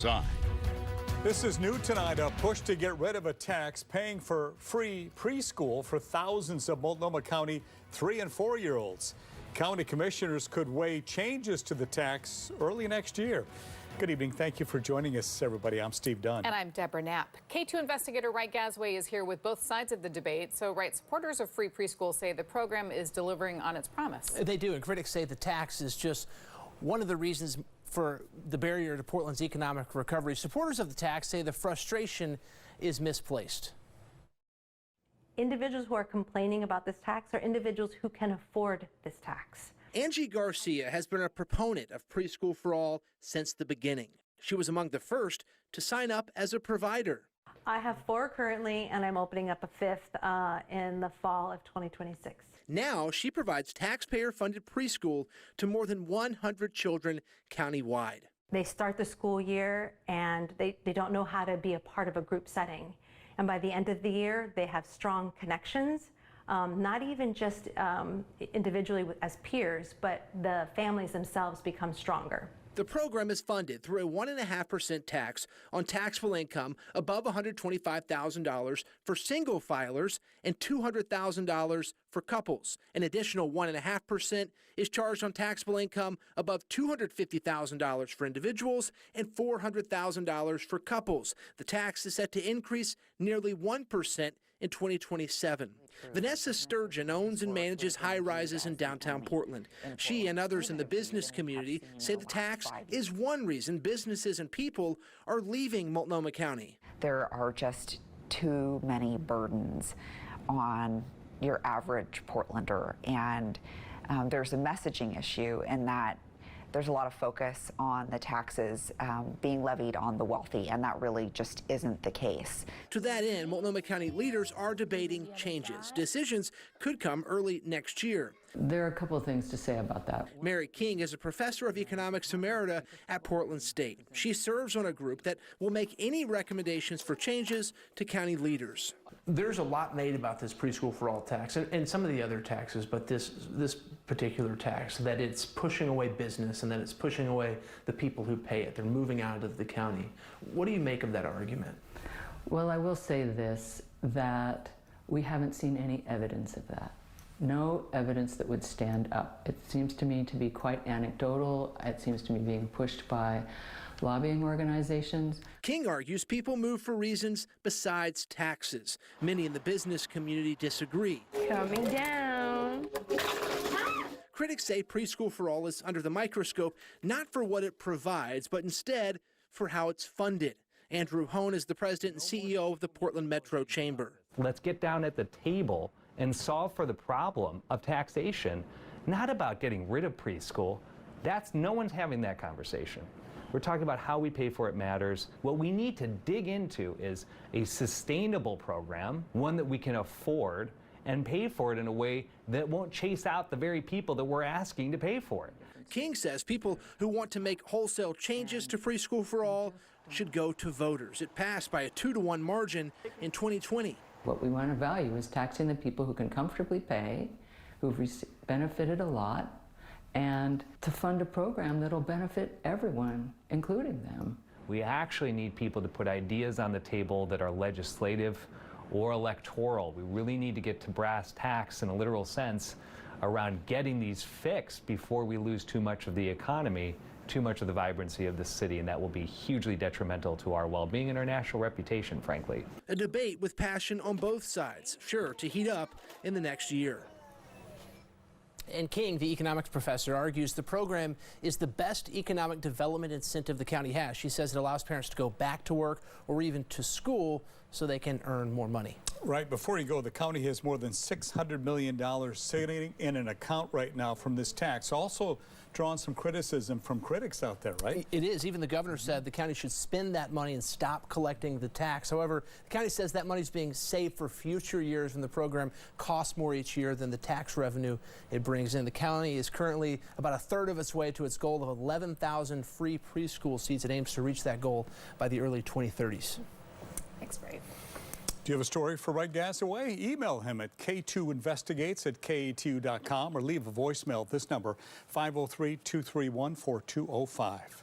On. This is new tonight, a push to get rid of a tax paying for free preschool for thousands of Multnomah County 3- and 4-year-olds. County commissioners could weigh changes to the tax early next year. Good evening. Thank you for joining us, everybody. I'm Steve Dunn. And I'm Deborah Knapp. K2 investigator Wright Gasway is here with both sides of the debate. So, Wright, supporters of free preschool say the program is delivering on its promise. They do, and critics say the tax is just one of the reasons for the barrier to Portland's economic recovery. Supporters of the tax say the frustration is misplaced. Individuals who are complaining about this tax are individuals who can afford this tax. Angie Garcia has been a proponent of Preschool for All since the beginning. She was among the first to sign up as a provider. I have 4 currently, and I'm opening up a 5th in the fall of 2026. Now she provides taxpayer-funded preschool to more than 100 children countywide. They start the school year and they don't know how to be a part of a group setting. And by the end of the year, they have strong connections, not even just individually as peers, but the families themselves become stronger. The program is funded through a 1.5% tax on taxable income above $125,000 for single filers and $200,000 for couples. An additional 1.5% is charged on taxable income above $250,000 for individuals and $400,000 for couples. The tax is set to increase nearly 1% in 2027. Vanessa Sturgeon owns and manages high-rises in downtown Portland. She and others in the business community say the tax is one reason businesses and people are leaving Multnomah County. There are just too many burdens on your average Portlander, and there's a messaging issue in that there's a lot of focus on the taxes being levied on the wealthy, and that really just isn't the case. To that end, Multnomah County leaders are debating changes. Decisions could come early next year. There are a couple of things to say about that. Mary King is a professor of economics emerita at Portland State. She serves on a group that will make any recommendations for changes to county leaders. There's a lot made about this preschool for all tax and some of the other taxes, but this particular tax, that it's pushing away business and that it's pushing away the people who pay it. They're moving out of the county. What do you make of that argument? Well, I will say this, that we haven't seen any evidence of that. No evidence that would stand up. It seems to me to be quite anecdotal. It seems to me being pushed by lobbying organizations. King argues people move for reasons besides taxes. Many in the business community disagree. Coming down. Critics say Preschool for All is under the microscope, not for what it provides, but instead for how it's funded. Andrew Hone is the president and CEO of the Portland Metro Chamber. Let's get down at the table and solve for the problem of taxation, not about getting rid of preschool. No one's having that conversation. We're talking about how we pay for it matters. What we need to dig into is a sustainable program, one that we can afford, and pay for it in a way that won't chase out the very people that we're asking to pay for it. King says people who want to make wholesale changes to Preschool for All should go to voters. It passed by a 2-to-1 margin in 2020. What we want to value is taxing the people who can comfortably pay, who've benefited a lot, and to fund a program that'll benefit everyone, including them. We actually need people to put ideas on the table that are legislative or electoral. We really need to get to brass tacks in a literal sense around getting these fixed before we lose too much of the economy, too much of the vibrancy of the city, and that will be hugely detrimental to our well-being and our national reputation, frankly. A debate with passion on both sides, sure to heat up in the next year. And King, the economics professor, argues the program is the best economic development incentive the county has. She says it allows parents to go back to work or even to school so they can earn more money. Right, before you go, the county has more than $600 million sitting in an account right now from this tax. Also drawn some criticism from critics out there, right? It is. Even the governor said the county should spend that money and stop collecting the tax. However, the county says that money is being saved for future years when the program costs more each year than the tax revenue it brings in. The county is currently about 1/3 of its way to its goal of 11,000 free preschool seats. It aims to reach that goal by the early 2030s. Thanks, Wright. Do you have a story for Wright Gasaway? Email him at k2investigates@kat.com or leave a voicemail at this number, 503-231-4205.